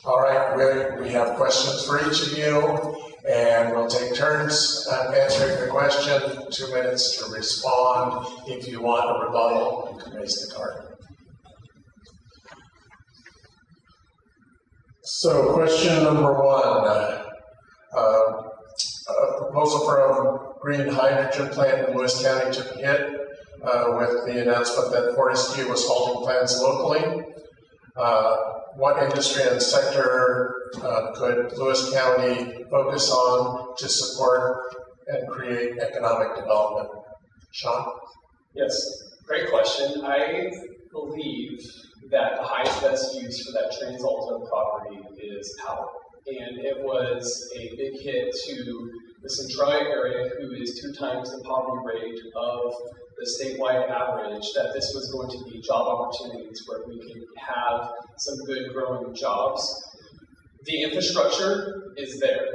All right, we have questions for each of you, and we'll take turns answering the question. 2 minutes to respond. If you want a rebuttal, you can raise the card. So question number one, a proposal for a green hydrogen plant in Lewis County took a hit with the announcement that Fortescue was halting plans locally. What industry and sector could Lewis County focus on to support and create economic development? Sean? Yes, great question. I believe that the highest best use for that TransAlta property is power. And it was a big hit to the Centralia area, who is 2 times the poverty rate of the statewide average, that this was going to be job opportunities where we could have some good growing jobs. The infrastructure is there.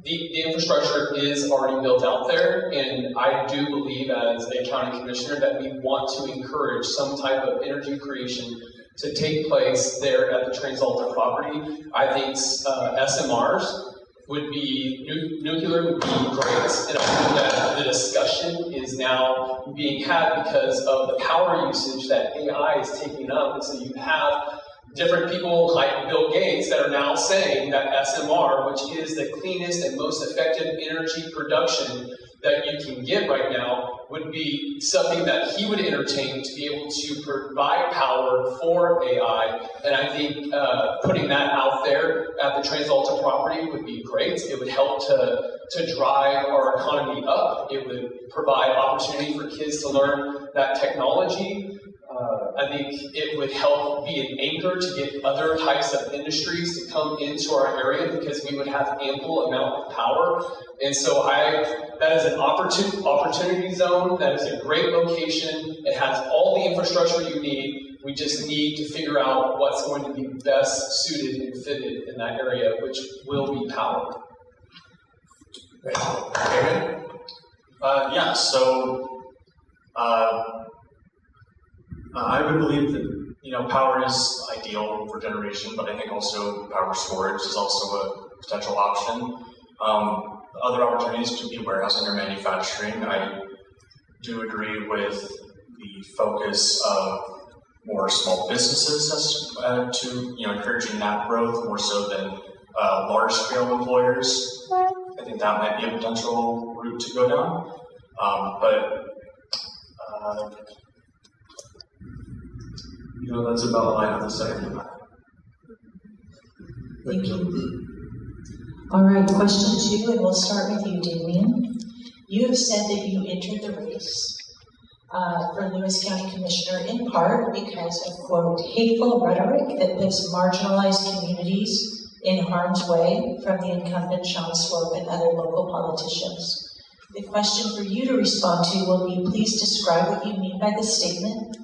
The infrastructure is already built out there, and I do believe as a county commissioner that we want to encourage some type of energy creation to take place there at the TransAlta property. I think SMRs would be, nuclear would be great, and I think that the discussion is now being had because of the power usage that AI is taking up, and so you have different people like Bill Gates that are now saying that SMR, which is the cleanest and most effective energy production that you can get right now, would be something that he would entertain to be able to provide power for AI. And I think putting that out there at the TransAlta property would be great. It would help to drive our economy up. It would provide opportunity for kids to learn that technology. I think it would help be an anchor to get other types of industries to come into our area because we would have ample amount of power. And so that is an opportunity zone. That is a great location. It has all the infrastructure you need. We just need to figure out what's going to be best suited and fitted in that area, which will be power. David? Yeah, so I would believe that power is ideal for generation, but I think also power storage is also a potential option. Other opportunities could be warehousing or manufacturing. I do agree with the focus of more small businesses as to encouraging that growth more so than large-scale employers. I think that might be a potential route to go down. That's about all I have to say. Thank you. All right, question 2, and we'll start with you, Damian. You have said that you entered the race for Lewis County Commissioner in part because of, quote, hateful rhetoric that puts marginalized communities in harm's way from the incumbent Sean Swope and other local politicians. The question for you to respond to will be, please describe what you mean by the statement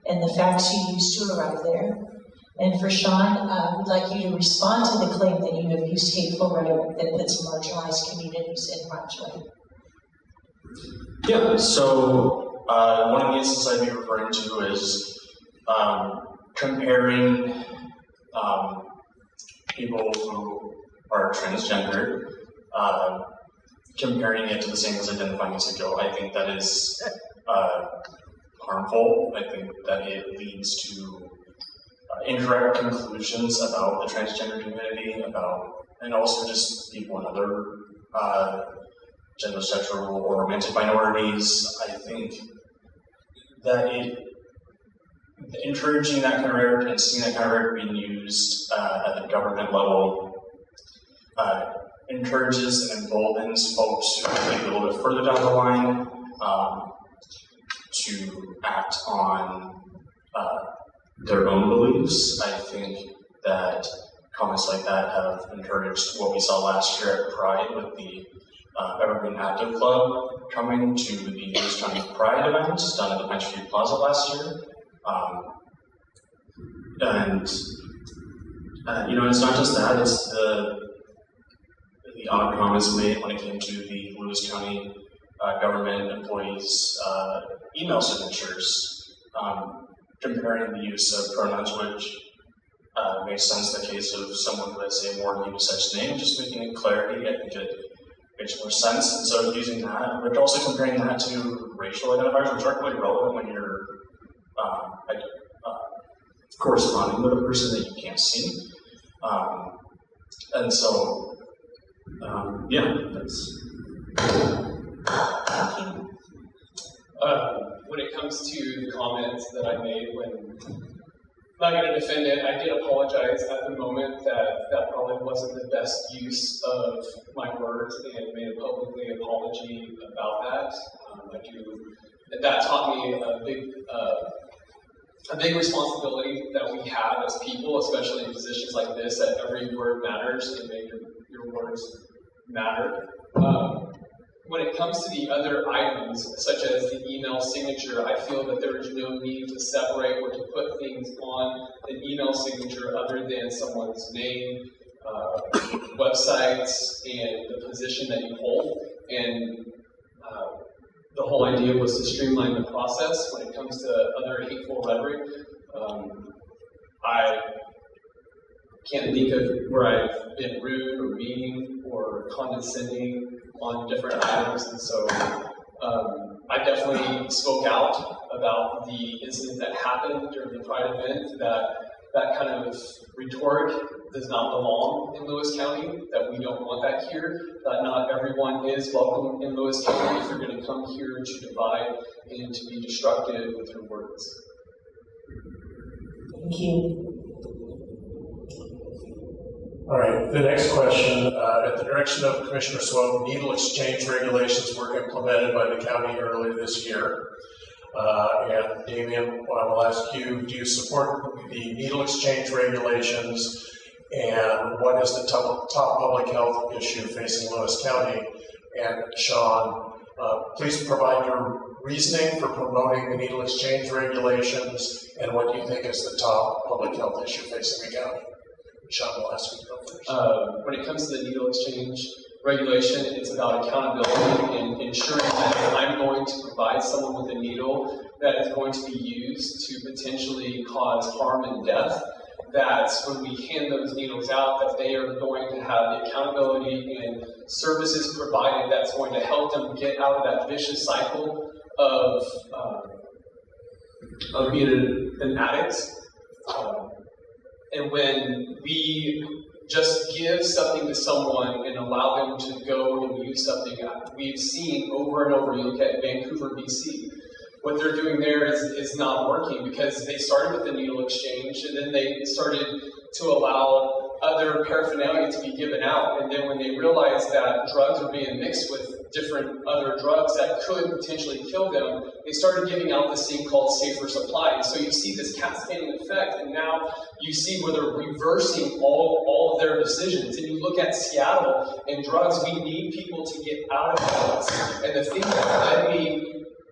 and the facts you used to arrive there. And for Sean, we'd like you to respond to the claim that you have used hateful rhetoric that puts marginalized communities in harm's way. Yeah, so one of the instances I'd be referring to is comparing people who are transgender, comparing it to the same as identifying as a Joe. I think that is harmful. I think that it leads to incorrect conclusions about the transgender community, and also just people in other gender, sexual, or romantic minorities. I think that encouraging that kind of rhetoric and seeing that kind of rhetoric being used at the government level encourages and emboldens folks who think a little bit further down the line to act on their own beliefs. I think that comments like that have encouraged what we saw last year at Pride with the Evergreen Active Club coming to the Lewis County Pride event done at the Pine Street Plaza last year. It's not just that, it's the odd comments made when it came to the Lewis County government employees' email signatures, comparing the use of pronouns, which makes sense in the case of someone who has a more unisex name, just making it clarity. I think it makes more sense. And so using that, but also comparing that to racial identifiers, which aren't really relevant when you're corresponding with a person that you can't see. And so, yeah, that's. Thank you. When it comes to the comments that I made when I'm not going to defend it, I did apologize at the moment that probably wasn't the best use of my words and made a publicly apology about that. That taught me a big responsibility that we have as people, especially in positions like this, that every word matters and make your words matter. When it comes to the other items, such as the email signature, I feel that there is no need to separate or to put things on an email signature other than someone's name, websites, and the position that you hold. And the whole idea was to streamline the process when it comes to other hateful rhetoric. I can't think of where I've been rude or mean or condescending on different items, and so I definitely spoke out about the incident that happened during the Pride event, that kind of rhetoric does not belong in Lewis County, that we don't want that here, that not everyone is welcome in Lewis County if you're going to come here to divide and to be destructive with your words. Thank you. All right, the next question, at the direction of Commissioner Swope, needle exchange regulations were implemented by the county earlier this year. And Damian, I will ask you, do you support the needle exchange regulations, and what is the top public health issue facing Lewis County? And Sean, please provide your reasoning for promoting the needle exchange regulations, and what do you think is the top public health issue facing the county? Sean will ask you to go first. When it comes to the needle exchange regulation, it's about accountability and ensuring that if I'm going to provide someone with a needle that is going to be used to potentially cause harm and death, that when we hand those needles out, that they are going to have the accountability and services provided that's going to help them get out of that vicious cycle of being an addict. And when we just give something to someone and allow them to go and use something, we've seen over and over, you look at Vancouver, BC, what they're doing there is not working, because they started with the needle exchange and then they started to allow other paraphernalia to be given out. And then when they realized that drugs were being mixed with different other drugs that could potentially kill them, they started giving out this thing called safer supply. And so you see this cascading effect, and now you see where they're reversing all of their decisions. And you look at Seattle and drugs, we need people to get out of drugs. And the thing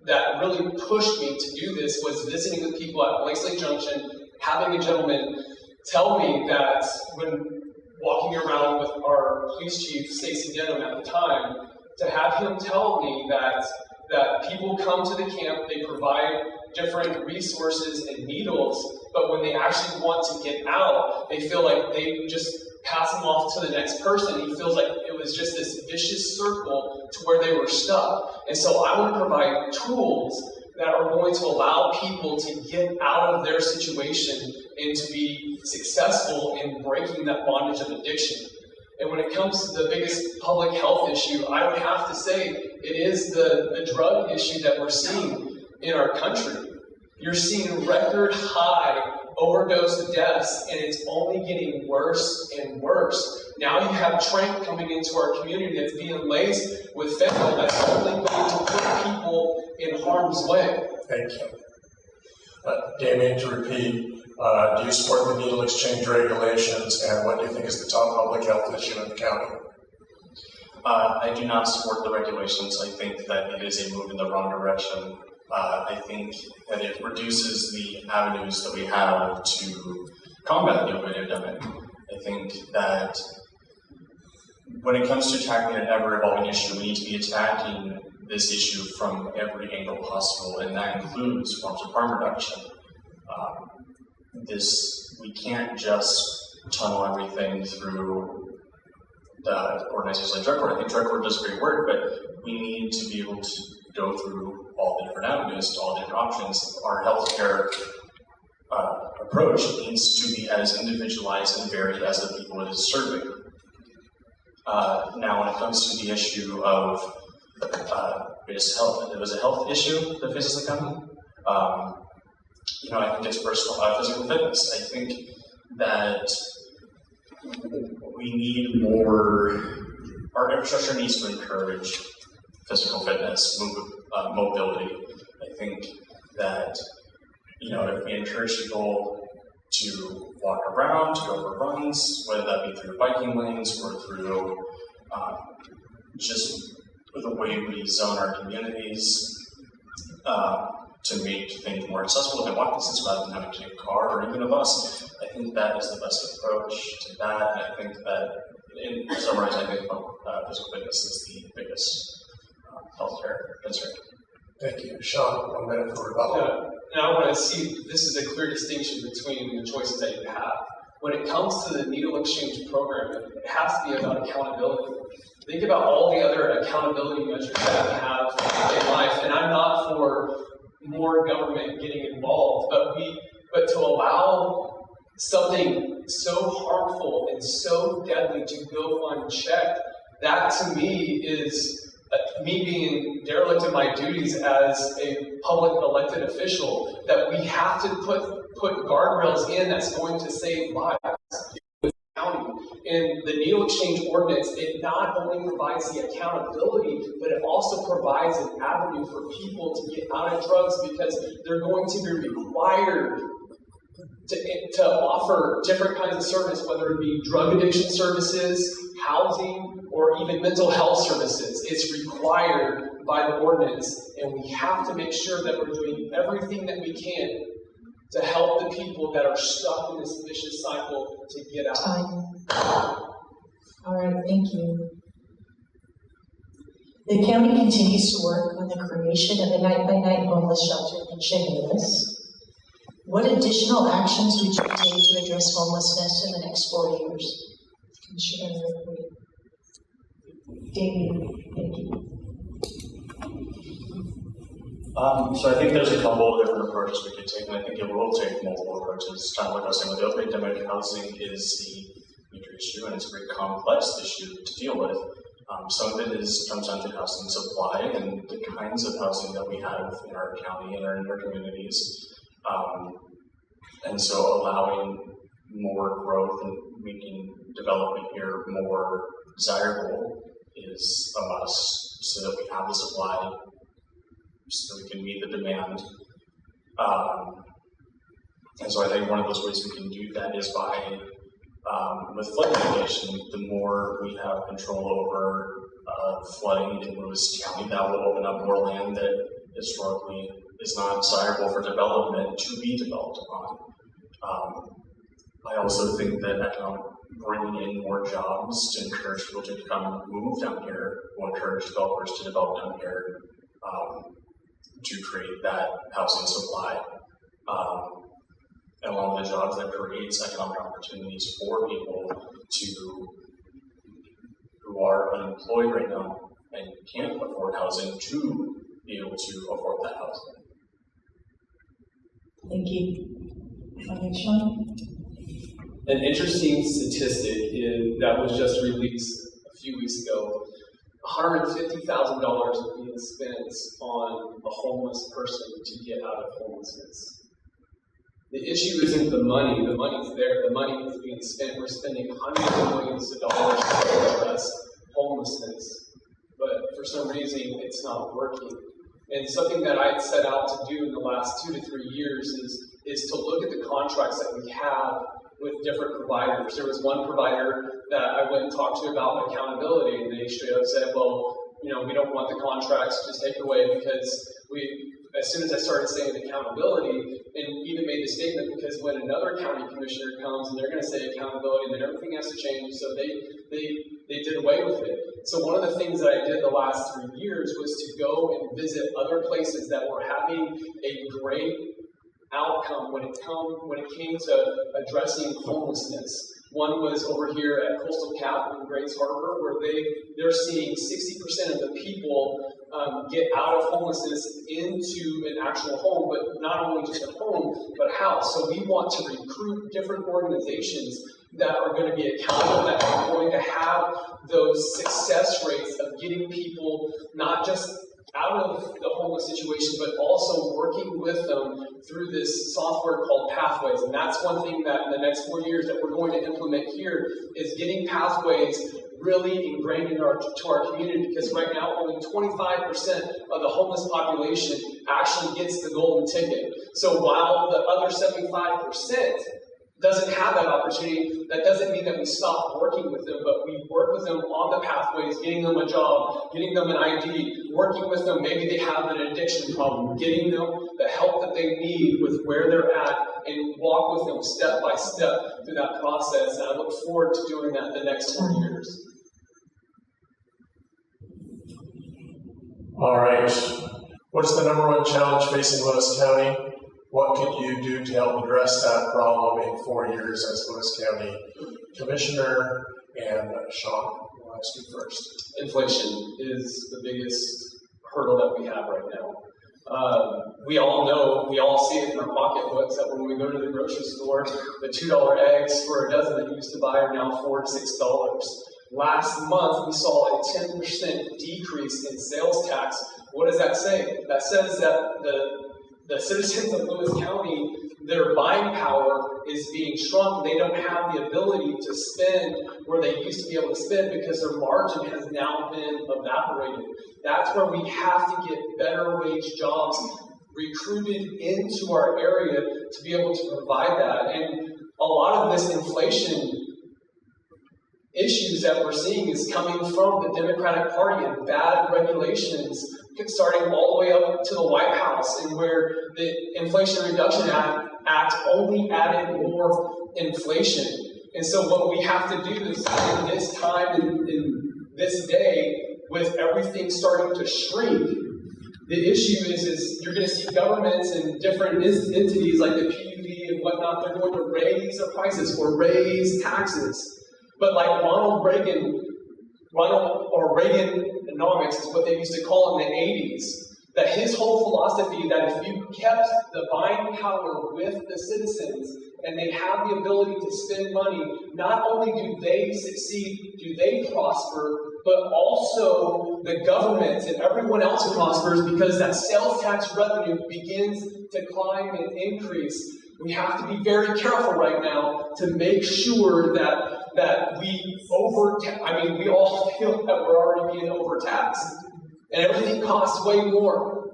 that really pushed me to do this was visiting with people at Lakes Lake Junction, having a gentleman tell me that when walking around with our police chief, Stacy Denham at the time, to have him tell me that people come to the camp, they provide different resources and needles, but when they actually want to get out, they feel like they just pass them off to the next person. He feels like it was just this vicious circle to where they were stuck. And so I want to provide tools that are going to allow people to get out of their situation and to be successful in breaking that bondage of addiction. And when it comes to the biggest public health issue, I would have to say it is the drug issue that we're seeing in our country. You're seeing record high overdose deaths, and it's only getting worse and worse. Now you have Trank coming into our community that's being laced with fentanyl that's only going to put people in harm's way. Thank you. Damian, to repeat, do you support the needle exchange regulations, and what do you think is the top public health issue in the county? I do not support the regulations. I think that it is a move in the wrong direction. I think that it reduces the avenues that we have to combat the opioid epidemic. I think that when it comes to tackling an ever-evolving issue, we need to be attacking this issue from every angle possible, and that includes forms of harm reduction. we can't just tunnel everything through the organizations like drug court. I think drug court does great work, but we need to be able to go through all the different avenues, all the different options. Our healthcare approach needs to be as individualized and varied as the people it is serving. Now, when it comes to the issue of health, it was a health issue that faces the county. I think it's physical fitness. I think that we need more. Our infrastructure needs to encourage physical fitness, mobility. I think that if we encourage people to walk around, to go for runs, whether that be through biking lanes or through just the way we zone our communities to make things more accessible within walking distance rather than having to take a car or even a bus. I think that is the best approach to that, and I think that, in summary, I think physical fitness is the biggest healthcare concern. Thank you. Sean, 1 minute for rebuttal. And I want to see this is a clear distinction between the choices that you have. When it comes to the needle exchange program, it has to be about accountability. Think about all the other accountability measures that we have in life, and I'm not for more government getting involved, but to allow something so harmful and so deadly to go unchecked, that to me is me being derelict in my duties as a public elected official, that we have to put guardrails in that's going to save lives. And the needle exchange ordinance, it not only provides the accountability, but it also provides an avenue for people to get out of drugs, because they're going to be required to offer different kinds of service, whether it be drug addiction services, housing, or even mental health services. It's required by the ordinance, and we have to make sure that we're doing everything that we can to help the people that are stuck in this vicious cycle to get out. Time. All right, thank you. The county continues to work on the creation of a night-by-night homeless shelter in Chehalis. What additional actions would you take to address homelessness in the next 4 years? Commissioner Damian, thank you. So I think there's a couple of different approaches we could take, and I think it will take multiple approaches. Kind of like I was saying with the pandemic, housing is the major issue, and it's a very complex issue to deal with. Some of it comes down to housing supply and the kinds of housing that we have in our county and in our communities. And so allowing more growth and making development here more desirable is a must, so that we have the supply, so we can meet the demand. And so I think one of those ways we can do that is by, with flood mitigation, the more we have control over flooding in Lewis County, that will open up more land that historically is not desirable for development to be developed upon. I also think that bringing in more jobs to encourage people to move down here will encourage developers to develop down here to create that housing supply. And along with the jobs, that creates economic opportunities for people who are unemployed right now and can't afford housing to be able to afford that housing. Thank you. Sean? An interesting statistic that was just released a few weeks ago. $150,000 is being spent on a homeless person to get out of homelessness. The issue isn't the money. The money's there. The money is being spent. We're spending hundreds of millions of dollars to address homelessness, but for some reason it's not working. And something that I set out to do in the last 2 to 3 years is to look at the contracts that we have with different providers. There was one provider that I went and talked to about accountability, and they straight up said, well, we don't want the contracts, just take it away, because as soon as I started saying accountability, and even made the statement, because when another county commissioner comes and they're going to say accountability, then everything has to change, so they did away with it. So one of the things that I did the last 3 years was to go and visit other places that were having a great outcome when it came to addressing homelessness. One was over here at Coastal Cap in Grays Harbor, where they're seeing 60% of the people get out of homelessness into an actual home, but not only just a home, but a house. So we want to recruit different organizations that are going to be accountable, that are going to have those success rates of getting people not just out of the homeless situation, but also working with them through this software called Pathways. And that's one thing that in the next 4 years that we're going to implement here is getting Pathways really ingrained into our community, because right now only 25% of the homeless population actually gets the golden ticket. So while the other 75% doesn't have that opportunity, that doesn't mean that we stop working with them, but we work with them on the pathways, getting them a job, getting them an ID, working with them, maybe they have an addiction problem, getting them the help that they need with where they're at, and walk with them step by step through that process. And I look forward to doing that the next 4 years. All right. What's the number one challenge facing Lewis County? What could you do to help address that problem in 4 years as Lewis County Commissioner? And Sean, I'll ask you first. Inflation is the biggest hurdle that we have right now. We all know, we all see it in our pocketbooks that when we go to the grocery store, the $2 eggs for a dozen that you used to buy are now $4 to $6. Last month, we saw a 10% decrease in sales tax. What does that say? That says that the citizens of Lewis County, their buying power is being shrunk. They don't have the ability to spend where they used to be able to spend because their margin has now been evaporated. That's where we have to get better wage jobs recruited into our area to be able to provide that. And a lot of this inflation issues that we're seeing is coming from the Democratic Party and bad regulations starting all the way up to the White House, and where the Inflation Reduction Act only added more inflation. And so what we have to do is in this time, in this day, with everything starting to shrink, the issue is you're going to see governments and different entities like the PUD and whatnot, they're going to raise their prices or raise taxes. But like Reaganomics is what they used to call it in the 80s, that his whole philosophy that if you kept the buying power with the citizens and they have the ability to spend money, not only do they succeed, do they prosper, but also the government and everyone else prospers because that sales tax revenue begins to climb and increase. We have to be very careful right now to make sure that we we all feel that we're already being overtaxed. And everything costs way more.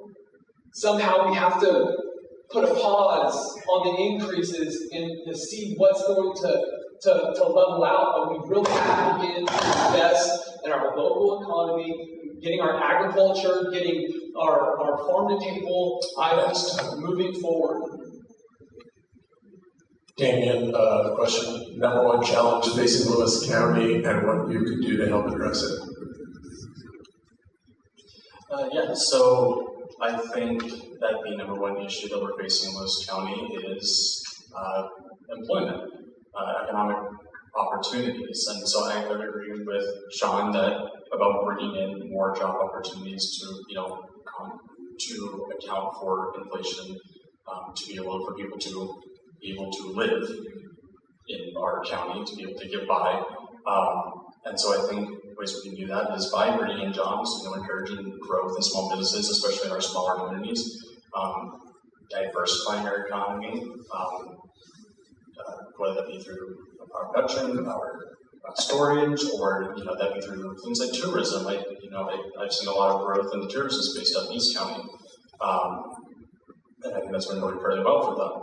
Somehow we have to put a pause on the increases and to see what's going to level out. But we really have to begin to invest in our local economy, getting our agriculture, getting our farm-to-table items moving forward. Damian, the question, number one challenge facing Lewis County and what you could do to help address it. So I think that the number one issue that we're facing in Lewis County is employment, economic opportunities. And so I would agree with Sean about bringing in more job opportunities to account for inflation, to be able for people to be able to live in our county, to be able to get by. And so I think ways we can do that is by bringing in jobs, encouraging growth in small businesses, especially in our smaller communities, diversifying our economy, whether that be through our production, our storage, or that be through things like tourism. I've seen a lot of growth in the tourism space up in East County, and I think that's been going fairly well for them.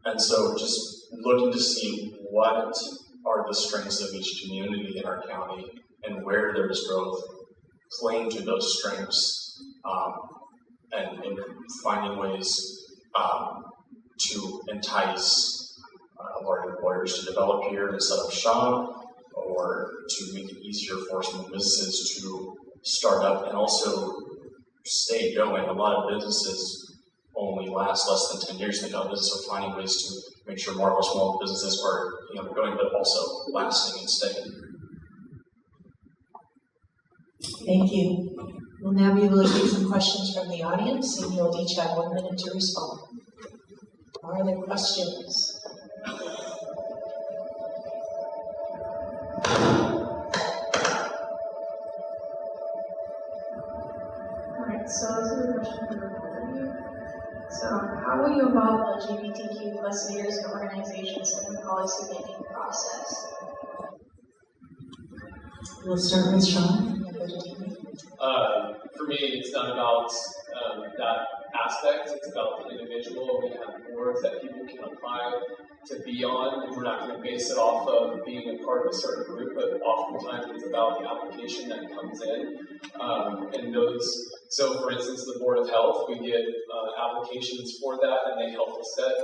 And so just looking to see what are the strengths of each community in our county and where there's growth, playing to those strengths, and finding ways to entice large employers to develop here and set up shop, or to make it easier for small businesses to start up and also stay going. A lot of businesses only last less than 10 years in the town business, so finding ways to make sure more of our small businesses are going, but also lasting and staying. Thank you. We'll now be able to take some questions from the audience, and you'll each have 1 minute to respond. Are there questions? Alright, so this is a question for both of you. So, how will you involve LGBTQ plus leaders and organizations in the policy making process? We'll start with Sean. For me, it's not about that aspect. It's about the individual. We have boards that people can apply to be on, and we're not going to base it off of being a part of a certain group, but oftentimes it's about the application that comes in. And those, so for instance, the Board of Health, we get applications for that, and they help us set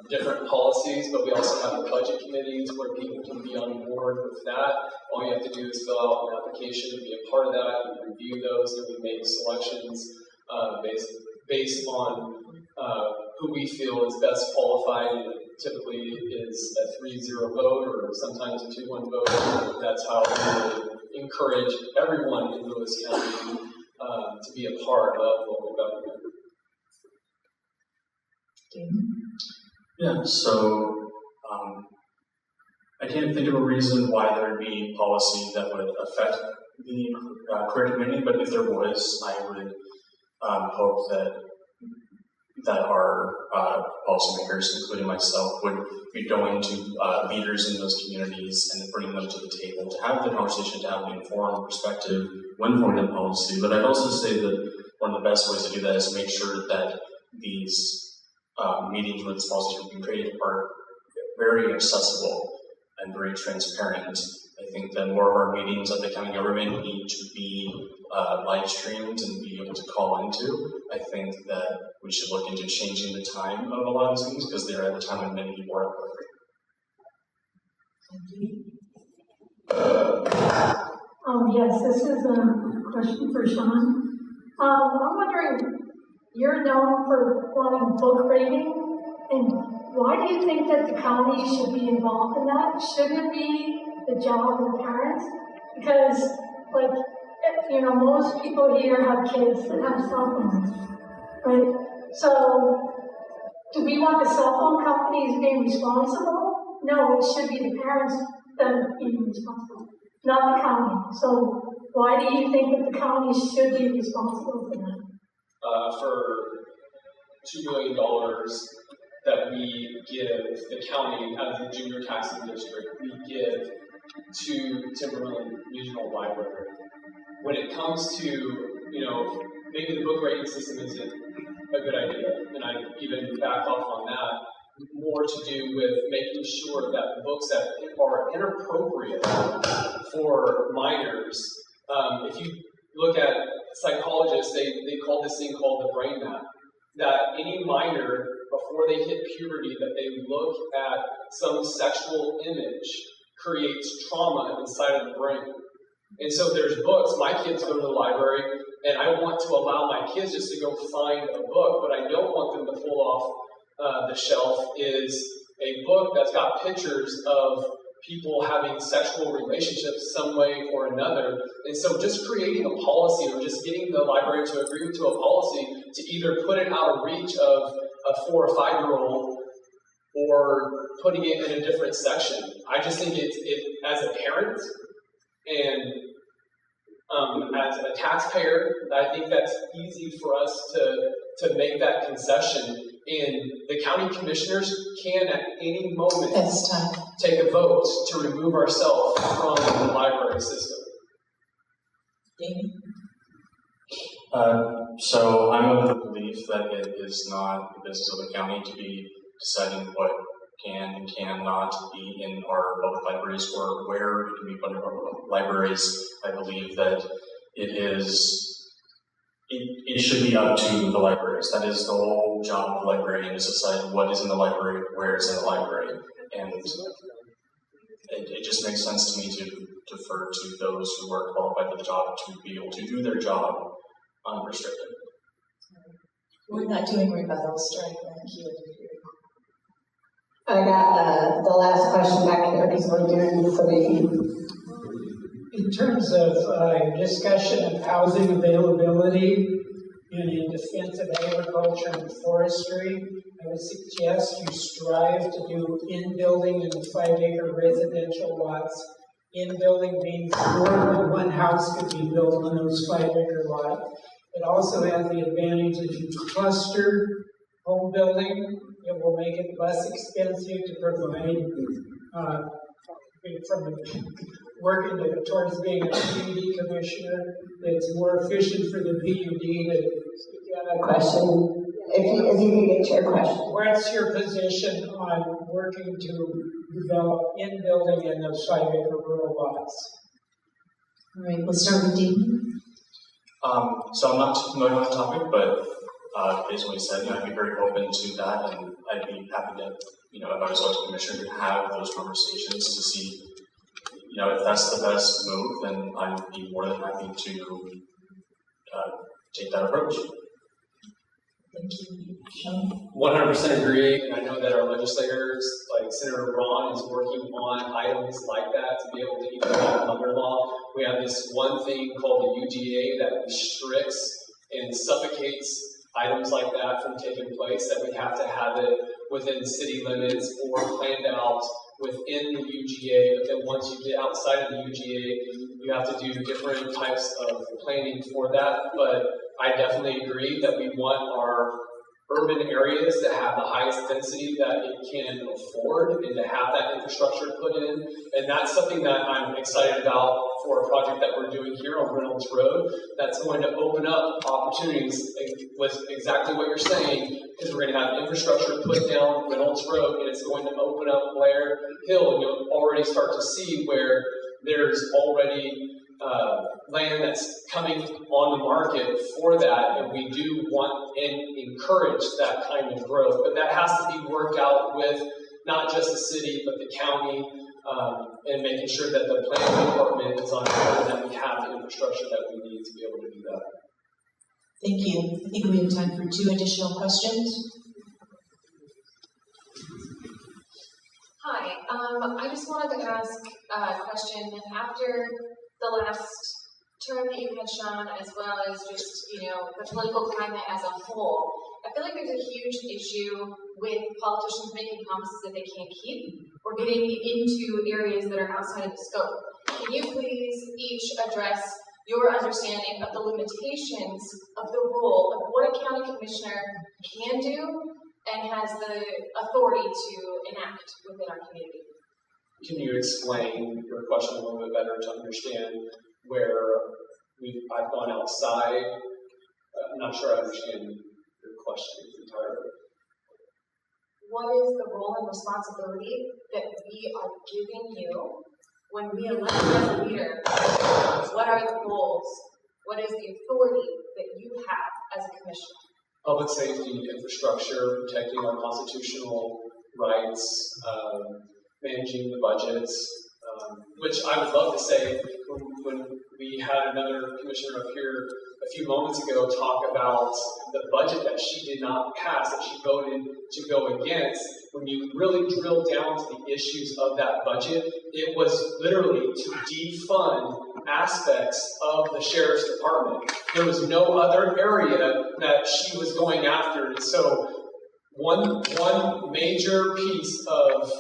different policies, but we also have the budget committees where people can be on board with that. All you have to do is fill out an application to be a part of that, we review those, and we make selections based on who we feel is best qualified, and it typically is a 3-0 vote or sometimes a 2-1 vote. That's how we encourage everyone in Lewis County to be a part of local government. Yeah, so I can't think of a reason why there would be policy that would affect the career community, but if there was, I would hope that our policymakers, including myself, would be going to leaders in those communities and bringing them to the table to have the conversation, to have an informed perspective when forming a policy. But I'd also say that one of the best ways to do that is make sure that these meetings where these policies are being created are very accessible and very transparent. I think that more of our meetings at the county government need to be live streamed and be able to call into. I think that we should look into changing the time of a lot of these things because they're at the time when many people are at work. Yes, this is a question for Sean. I'm wondering, you're known for wanting book rating, and why do you think that the county should be involved in that? Shouldn't it be the job of the parents? Because, like, most people here have kids that have cell phones, right? So, do we want the cell phone companies being responsible? No, it should be the parents that are being responsible, not the county. So, why do you think that the county should be responsible for that? For $2 million that we give the county as a junior taxing district, we give to Timberland Regional Library. When it comes to, maybe the book rating system isn't a good idea, and I even back off on that, more to do with making sure that the books that are inappropriate for minors, if you look at psychologists, they call this thing called the brain map, that any minor, before they hit puberty, that they look at some sexual image creates trauma inside of the brain. And so there's books, my kids go to the library, and I want to allow my kids just to go find a book, but I don't want them to pull off the shelf is a book that's got pictures of people having sexual relationships some way or another. And so just creating a policy or just getting the library to agree to a policy to either put it out of reach of a 4 or 5-year-old or putting it in a different section. I just think it as a parent and as a taxpayer, I think that's easy for us to make that concession. And the county commissioners can at any moment take a vote to remove ourselves from the library system. So I'm of the belief that it is not the business of the county to be deciding what can and cannot be in our public libraries or where it can be put in our public libraries. I believe that it should be up to the libraries. That is the whole job of the librarian, is to decide what is in the library, where it's in the library. And it just makes sense to me to defer to those who are qualified for the job to be able to do their job unrestricted. We're not doing rebuttals during the Q&A period. I got the last question back there because we're doing the In terms of discussion of housing availability and in defense of agriculture and forestry, I would suggest you strive to do in-building in the 5-acre residential lots. In-building means more than one house could be built on those 5-acre lots. It also has the advantage if you cluster home building, it will make it less expensive to provide from working towards being a PUD commissioner. It's more efficient for the PUD to. If you have a question, if you can get your question. What's your position on working to develop in-building in those 5-acre rural lots? All right, we'll start with Dean. So I'm not too familiar with the topic, but based on what you said, I'd be very open to that, and I'd be happy to, if I was elected commissioner, to have those conversations to see, if that's the best move, then I'd be more than happy to take that approach. Thank you. Sean? 100% agree, and I know that our legislators, like Senator Braun, is working on items like that to be able to even have under law. We have this one thing called the UGA that restricts and suffocates items like that from taking place, that we have to have it within city limits or planned out within the UGA, but then once you get outside of the UGA, you have to do different types of planning for that. But I definitely agree that we want our urban areas that have the highest density that it can afford and to have that infrastructure put in. And that's something that I'm excited about for a project that we're doing here on Reynolds Road that's going to open up opportunities with exactly what you're saying, because we're going to have infrastructure put down Reynolds Road, and it's going to open up Blair Hill, and you'll already start to see where there's already land that's coming on the market for that, and we do want and encourage that kind of growth. But that has to be worked out with not just the city, but the county, and making sure that the planning department is on board and that we have the infrastructure that we need to be able to do that. Thank you. I think we have time for 2 additional questions. Hi, I just wanted to ask a question. After the last term that you had, Sean, as well as just, the political climate as a whole, I feel like there's a huge issue with politicians making promises that they can't keep or getting into areas that are outside of the scope. Can you please each address your understanding of the limitations of the role of what a county commissioner can do and has the authority to enact within our community? Can you explain your question a little bit better to understand where I've gone outside? I'm not sure I understand your question entirely. What is the role and responsibility that we are giving you when we elect you as a leader? What are the goals? What is the authority that you have as a commissioner? Public safety, infrastructure, protecting our constitutional rights, managing the budgets, which I would love to say when we had another commissioner up here a few moments ago talk about the budget that she did not pass, that she voted to go against. When you really drill down to the issues of that budget, it was literally to defund aspects of the sheriff's department. There was no other area that she was going after. And so one major piece of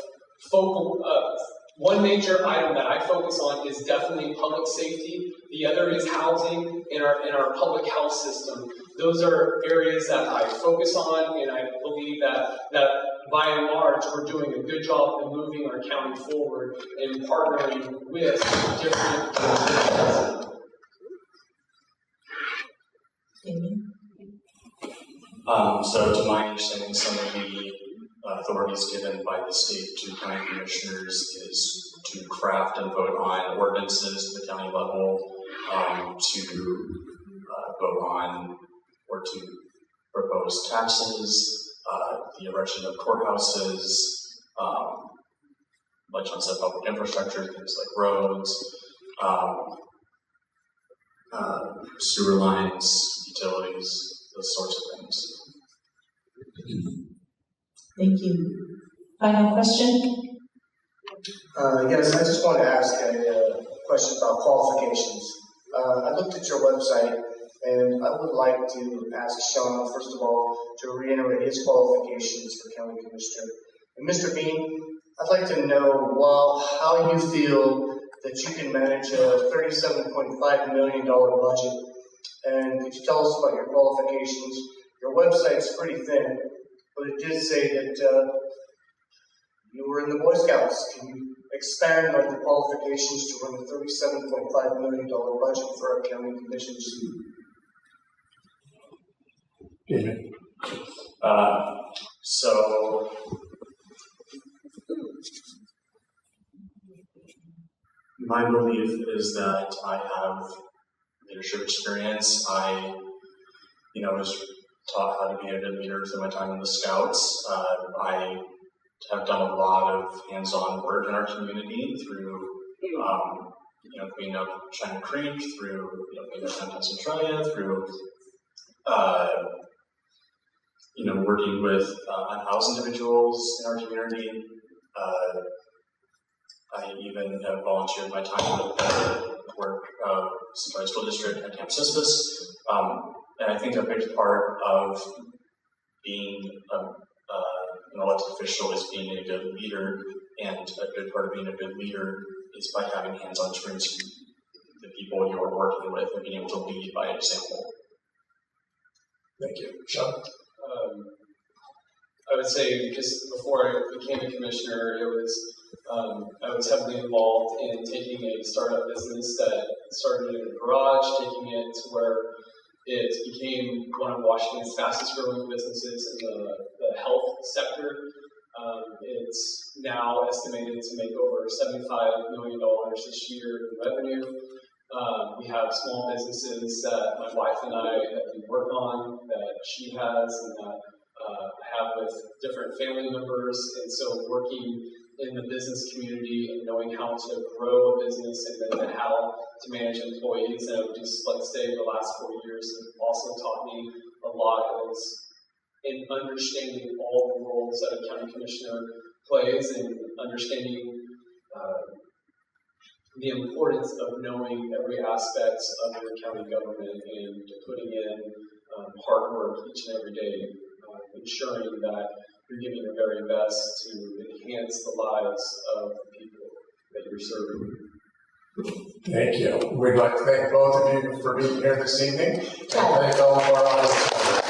one major item that I focus on is definitely public safety. The other is housing in our public health system. Those are areas that I focus on, and I believe that by and large we're doing a good job in moving our county forward and partnering with different jurisdictions. So to my understanding, some of the authorities given by the state to county commissioners is to craft and vote on ordinances at the county level, to vote on or to propose taxes, the erection of courthouses, like John said, public infrastructure, things like roads, sewer lines, utilities, those sorts of things. Thank you. Final question? Yes, I just want to ask a question about qualifications. I looked at your website, and I would like to ask Sean, first of all, to reiterate his qualifications for county commissioner. And Mr. Bean, I'd like to know how you feel that you can manage a $37.5 million budget. And could you tell us about your qualifications? Your website's pretty thin, but it did say that you were in the Boy Scouts. Can you expand on the qualifications to run a $37.5 million budget for our county commissions? So my belief is that I have leadership experience. I, was taught how to be a good leader through my time in the Scouts. I have done a lot of hands-on work in our community through, cleaning up China Creek, through, cleaning up downtown Centralia, through, working with unhoused individuals in our community. I even have volunteered my time with the work of Centralia School District at Camp Sispis. And I think a big part of being an elected official is being a good leader, and a good part of being a good leader is by having hands-on experience with the people you're working with and being able to lead by example. Thank you. Sean? I would say just before I became a commissioner, I was heavily involved in taking a startup business that started in a garage, taking it to where it became one of Washington's fastest growing businesses in the health sector. It's now estimated to make over $75 million this year in revenue. We have small businesses that my wife and I work on, that she has, and that I have with different family members. And so working in the business community and knowing how to grow a business and then how to manage employees, and just let's say the last 4 years have also taught me a lot in understanding all the roles that a county commissioner plays, and understanding the importance of knowing every aspect of your county government and putting in hard work each and every day, ensuring that you're giving your very best to enhance the lives of the people that you're serving. Thank you. We'd like to thank both of you for being here this evening, and thank all of our audience members.